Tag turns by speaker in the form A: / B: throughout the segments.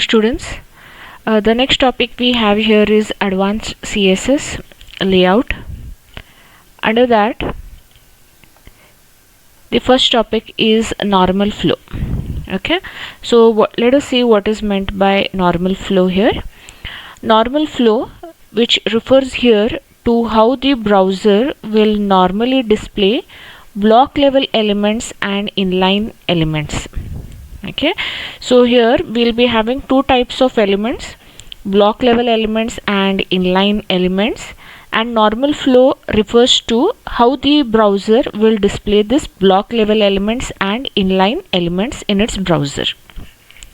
A: students. The next topic we have here is advanced CSS layout. Under that, the first topic is normal flow. Okay, so let us see what is meant by normal flow here. Normal flow, which refers here to how the browser will normally display block level elements and inline elements. Okay, so here we'll be having two types of elements, block level elements and inline elements, and normal flow refers to how the browser will display this block level elements and inline elements in its browser.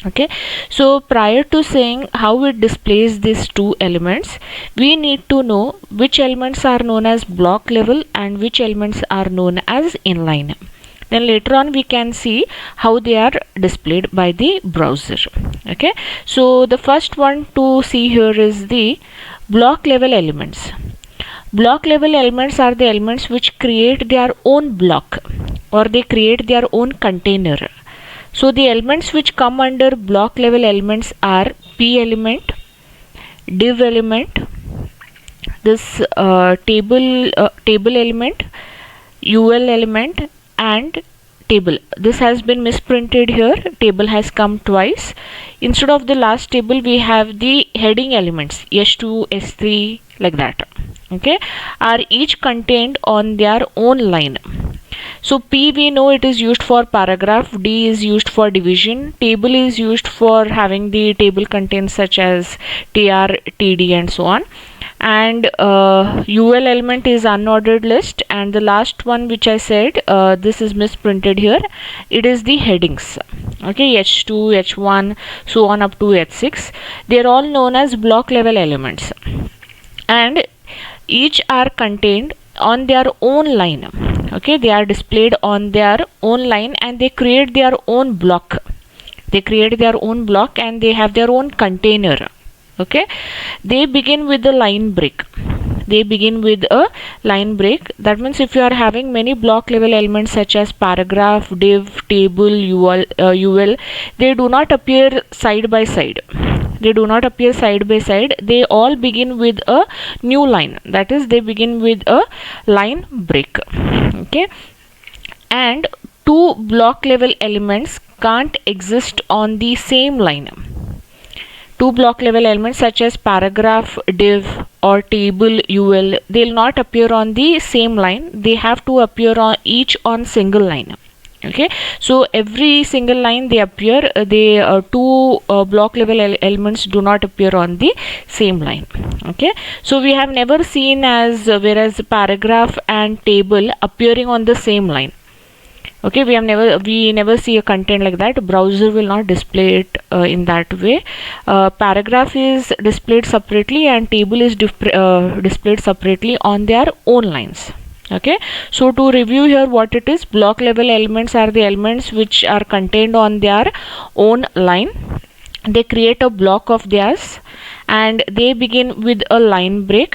A: Okay, so prior to saying how it displays these two elements, we need to know which elements are known as block level and which elements are known as inline. Then later on we can see how they are displayed by the browser. Okay, so the first one to see here is the block level elements. Block level elements are the elements which create their own block or they create their own container. So the elements which come under block level elements are p element, div element, this table element, ul element, and table. This has been misprinted here. Table has come twice. Instead of the last table we have the heading elements s2, s3, like that. Okay, are each contained on their own line. So P, we know it is used for paragraph, D is used for division, table is used for having the table contents such as TR, TD and so on, and UL element is unordered list, and the last one which I said, this is misprinted here, it is the headings. Okay, H2, H1, so on up to H6, they are all known as block level elements, and each are contained on their own line. Okay, they are displayed on their own line and they create their own block. They create their own block and they have their own container. Okay, they begin with the line break. They begin with a line break. That means if you are having many block level elements such as paragraph, div, table, UL, they do not appear side by side. They do not appear side by side. They all begin with a new line. That is, they begin with a line break. Okay, and two block level elements can't exist on the same line. Two block level elements such as paragraph, div or table, UL, they will not appear on the same line. They have to appear on each on single line. Okay, so every single line they appear, two block level elements do not appear on the same line. Okay, so we have never seen as whereas paragraph and table appearing on the same line. Okay, we never see a content like that. Browser will not display it in that way. Paragraph is displayed separately and table is displayed separately on their own lines. Okay, so to review here what it is, block level elements are the elements which are contained on their own line. They create a block of theirs and they begin with a line break.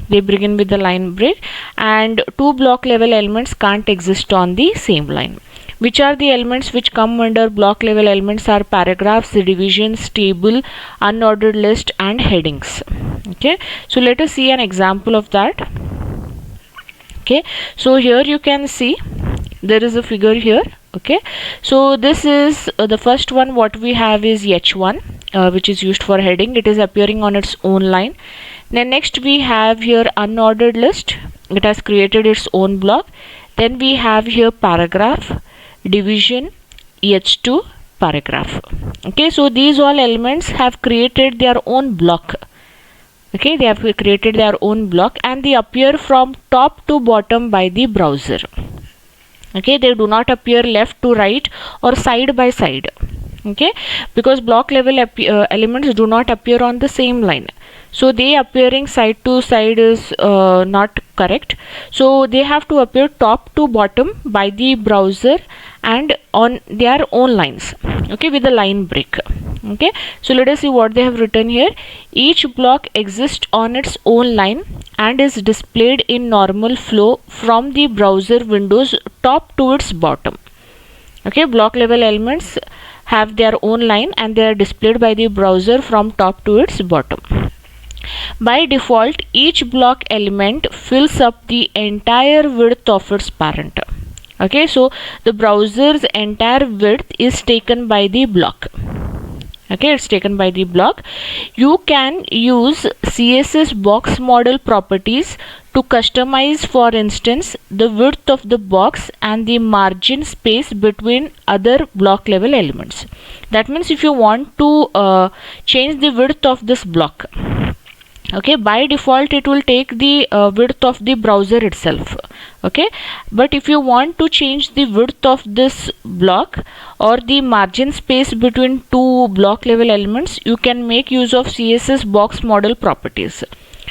A: They begin with the line break, and two block level elements can't exist on the same line. Which are the elements which come under block level elements are paragraphs, divisions, table, unordered list and headings. Okay, so let us see an example of that. Okay, so here you can see there is a figure here. Okay, so this is the first one. What we have is H1, which is used for heading. It is appearing on its own line. Then next we have here unordered list. It has created its own block. Then we have here paragraph, division, H2, paragraph. Okay, so these all elements have created their own block. Okay, they have created their own block and they appear from top to bottom by the browser. Okay, they do not appear left to right or side by side. Okay, because block level elements do not appear on the same line. So they appearing side to side is not correct. So they have to appear top to bottom by the browser and on their own lines. Okay, with a line break. Okay, so let us see what they have written here. Each block exists on its own line and is displayed in normal flow from the browser windows top to its bottom. Okay, block level elements have their own line and they are displayed by the browser from top to its bottom. By default, each block element fills up the entire width of its parent. Okay, so the browser's entire width is taken by the block. Okay, it's taken by the block. You can use CSS box model properties to customize, for instance, the width of the box and the margin space between other block level elements. That means if you want to change the width of this block, okay, by default it will take the width of the browser itself. Okay, but if you want to change the width of this block or the margin space between two block level elements, you can make use of CSS box model properties.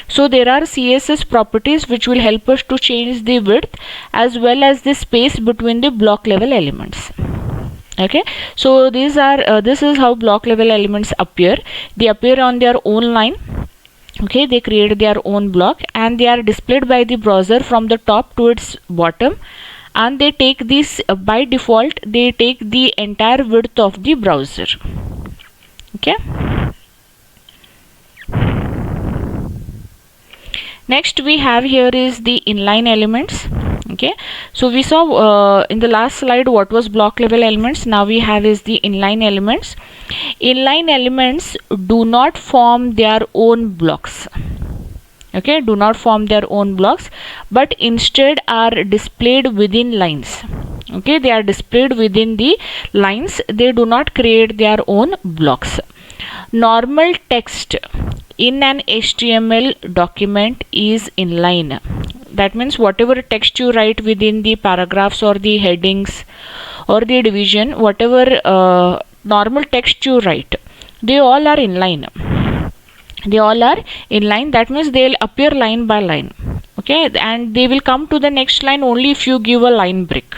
A: So there are CSS properties which will help us to change the width as well as the space between the block level elements. Okay, so these are this is how block level elements appear. They appear on their own line. Okay, they create their own block and they are displayed by the browser from the top to its bottom, and they take this by default they take the entire width of the browser. Okay, next we have here is the inline elements. Okay, so we saw in the last slide what was block level elements. Now we have is the inline elements. Inline elements do not form their own blocks. Okay, do not form their own blocks, but instead are displayed within lines. Okay, they are displayed within the lines. They do not create their own blocks. Normal text in an HTML document is inline. That means whatever text you write within the paragraphs or the headings or the division, whatever normal text you write, they all are inline. They all are inline. That means they will appear line by line. Okay, and they will come to the next line only if you give a line break.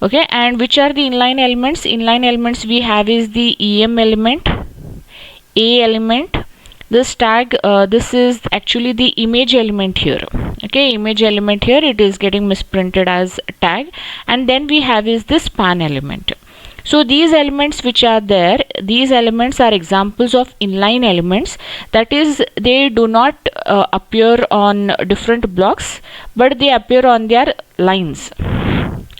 A: Okay, and which are the inline elements? Inline elements we have is the EM element, A element. This tag, this is actually the image element here. Okay, image element here, it is getting misprinted as tag, and then we have is this span element. So these elements which are there, these elements are examples of inline elements. That is, they do not appear on different blocks, but they appear on their lines.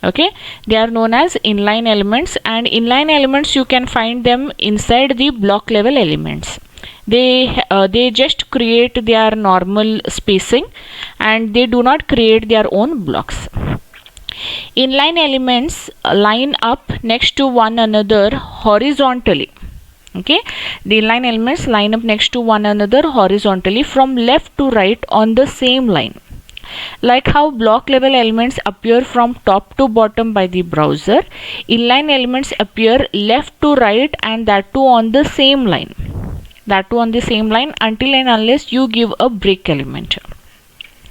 A: Okay, they are known as inline elements, and inline elements you can find them inside the block level elements. They just create their normal spacing and they do not create their own blocks. Inline elements line up next to one another horizontally. Okay, the inline elements line up next to one another horizontally from left to right on the same line. Like how block level elements appear from top to bottom by the browser, inline elements appear left to right, and that too on the same line. That too on the same line until and unless you give a break element.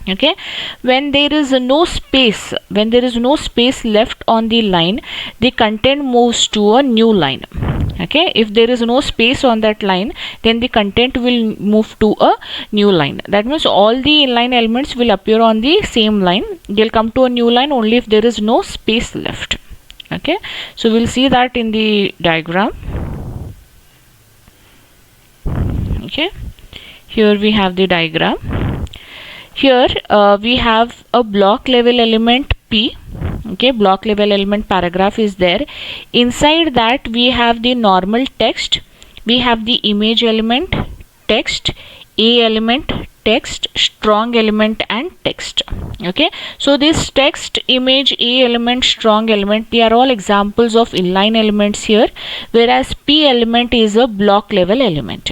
A: Okay, when there is no space, when there is no space left on the line, the content moves to a new line. Okay, if there is no space on that line, then the content will move to a new line. That means all the inline elements will appear on the same line. They'll come to a new line only if there is no space left. Okay, so we'll see that in the diagram. Okay, here we have the diagram. Here we have a block level element P. Okay, block level element paragraph is there. Inside that we have the normal text, we have the image element, text, A element, text, strong element, and text. Okay, so this text, image, A element, strong element, they are all examples of inline elements here, whereas P element is a block level element.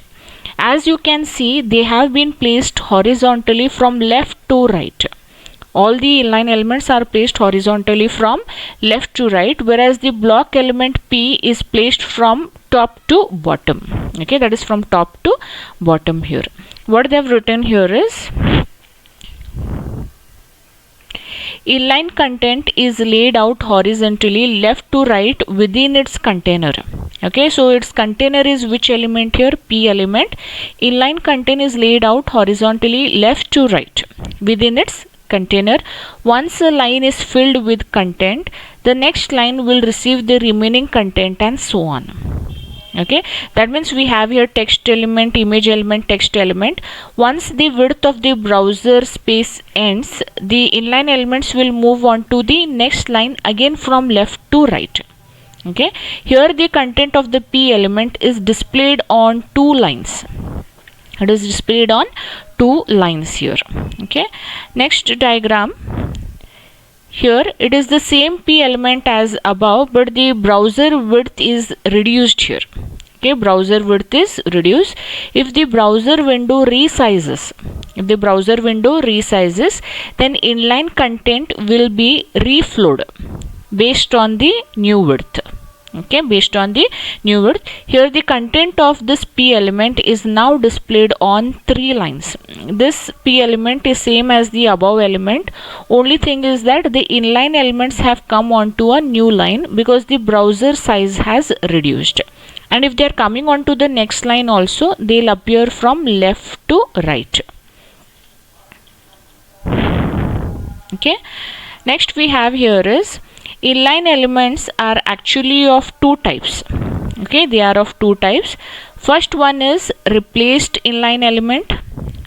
A: As you can see, they have been placed horizontally from left to right. All the inline elements are placed horizontally from left to right, whereas the block element P is placed from top to bottom. Okay, that is from top to bottom here. What they have written here is, inline content is laid out horizontally left to right within its container. Okay, so its container is which element here? P element. Inline content is laid out horizontally left to right within its container. Once a line is filled with content, the next line will receive the remaining content and so on. Okay, that means we have here text element, image element, text element. Once the width of the browser space ends, the inline elements will move on to the next line again from left to right. Okay, here the content of the P element is displayed on two lines. It is displayed on two lines here. Okay, next diagram. Here it is the same P element as above, but the browser width is reduced here. Okay, browser width is reduced. If the browser window resizes, then inline content will be reflowed based on the new width. Okay, based on the new width. Here the content of this P element is now displayed on three lines. This P element is same as the above element. Only thing is that the inline elements have come onto a new line because the browser size has reduced. And if they are coming onto the next line also, they'll appear from left to right. Okay, next we have here is inline elements are actually of two types. Okay, they are of two types. First one is replaced inline element.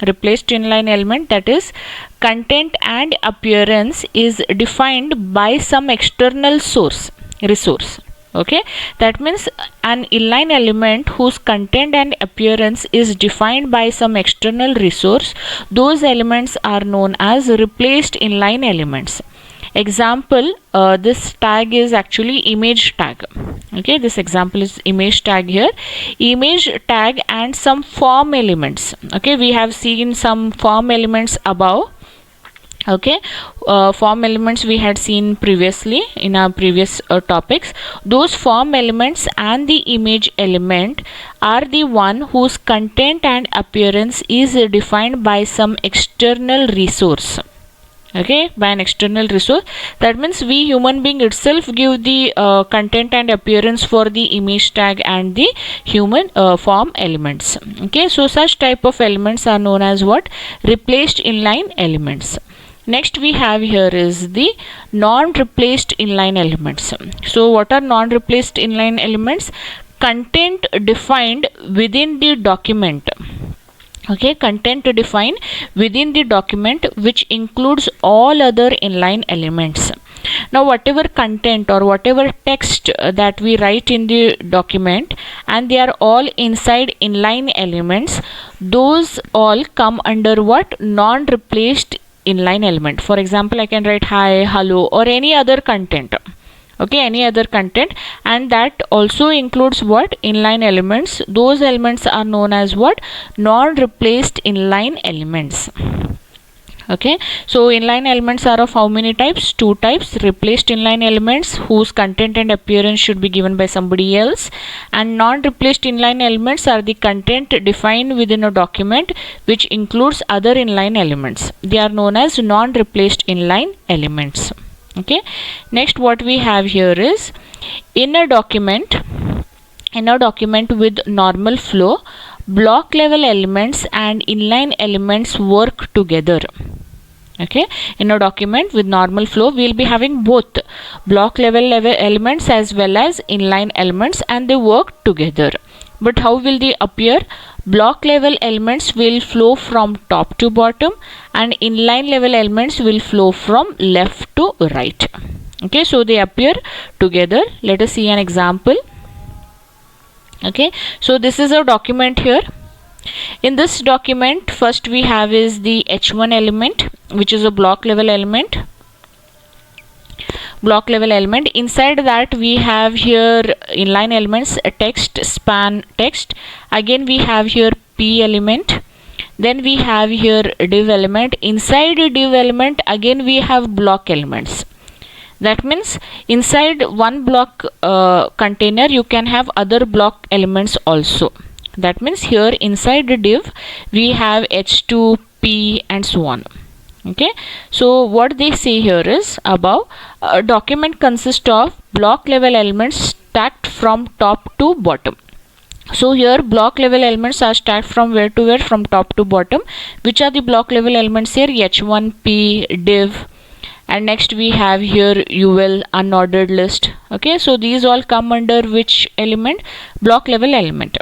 A: Replaced inline element, that is, content and appearance is defined by some external resource. Okay, that means an inline element whose content and appearance is defined by some external resource, those elements are known as replaced inline elements. Example, this tag is actually image tag. Okay, this example is image tag here. Image tag and some form elements. Okay, we have seen some form elements above. Okay, form elements we had seen previously in our previous topics. Those form elements and the image element are the one whose content and appearance is defined by some external resource. Okay, by an external resource. That means we human being itself give the content and appearance for the image tag and the human form elements. Okay, so such type of elements are known as what? Replaced inline elements. Next we have here is the non-replaced inline elements. So what are non-replaced inline elements? Content defined within the document. Okay, content defined within the document which includes all other inline elements. Now whatever content or whatever text that we write in the document and they are all inside inline elements, those all come under what? Non-replaced inline element. For example, I can write hi, hello, or any other content. Okay, any other content, and that also includes what? Inline elements. Those elements are known as what? Non-replaced inline elements. Okay, so inline elements are of how many types? Two types. Replaced inline elements whose content and appearance should be given by somebody else, and non-replaced inline elements are the content defined within a document which includes other inline elements. They are known as non-replaced inline elements. Okay, next what we have here is in a document with normal flow, block level elements and inline elements work together. Okay, in a document with normal flow we will be having both block level elements as well as inline elements, and they work together. But how will they appear? Block level elements will flow from top to bottom and inline level elements will flow from left to right. Okay, so they appear together. Let us see an example. Okay, so this is a document here. In this document, first we have is the H1 element, which is a block level element. Inside that we have here inline elements, text, span text. Again we have here P element. Then we have here div element. Inside div element again we have block elements. That means inside one block container you can have other block elements also. That means here inside the div we have H2, P and so on. Okay, so what they say here is above a document consists of block level elements stacked from top to bottom. So here block level elements are stacked from where to where, from top to bottom. Which are the block level elements here? H1P, div, and next we have here UL, unordered list. Okay, so these all come under which element? Block level element.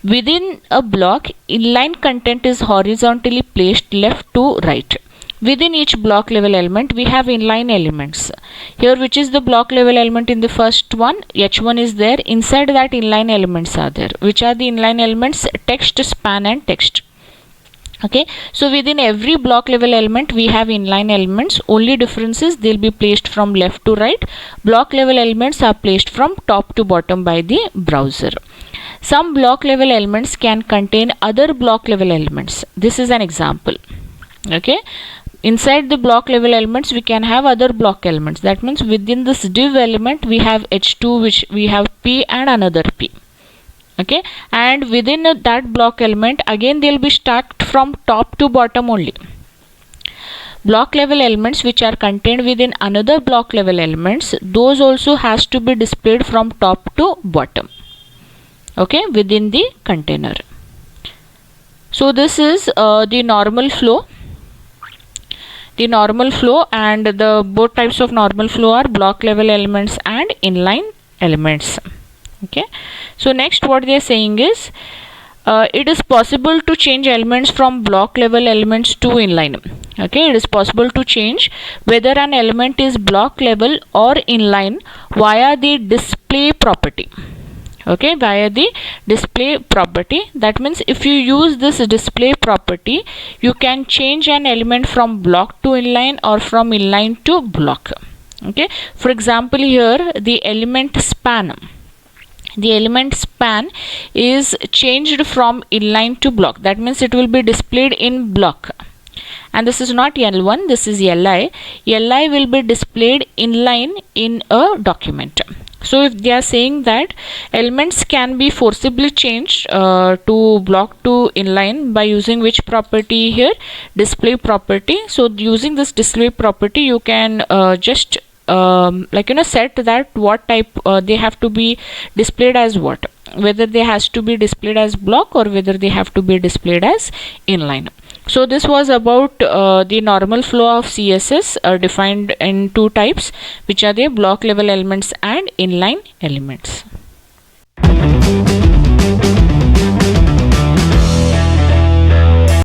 A: Within a block, inline content is horizontally placed left to right. Within each block level element, we have inline elements. Here, which is the block level element in the first one? H1 is there. Inside that, inline elements are there. Which are the inline elements? Text, span, and text. Okay, so within every block level element we have inline elements. Only difference is they'll be placed from left to right. Block level elements are placed from top to bottom by the browser. Some block level elements can contain other block level elements. This is an example. Okay, inside the block level elements we can have other block elements. That means within this div element we have H2, which we have P and another P. Okay, and within that block element again they will be stacked from top to bottom only. Block level elements which are contained within another block level elements, those also has to be displayed from top to bottom. Okay, within the container. So this is the normal flow. The normal flow, and the both types of normal flow are block level elements and inline elements. Okay, so next what they are saying is it is possible to change elements from block level elements to inline. Okay, it is possible to change whether an element is block level or inline via the display property. Okay, via the display property. That means if you use this display property, you can change an element from block to inline or from inline to block. Okay, for example here the element span. The element span is changed from inline to block. That means it will be displayed in block. And this is not L1, this is Li. Li will be displayed inline in a document. So if they are saying that elements can be forcibly changed to block to inline by using which property here? Display property. So using this display property you can just set that what type they have to be displayed as, what, whether they has to be displayed as block or whether they have to be displayed as inline. So this was about the normal flow of CSS defined in two types, which are the block level elements and inline elements.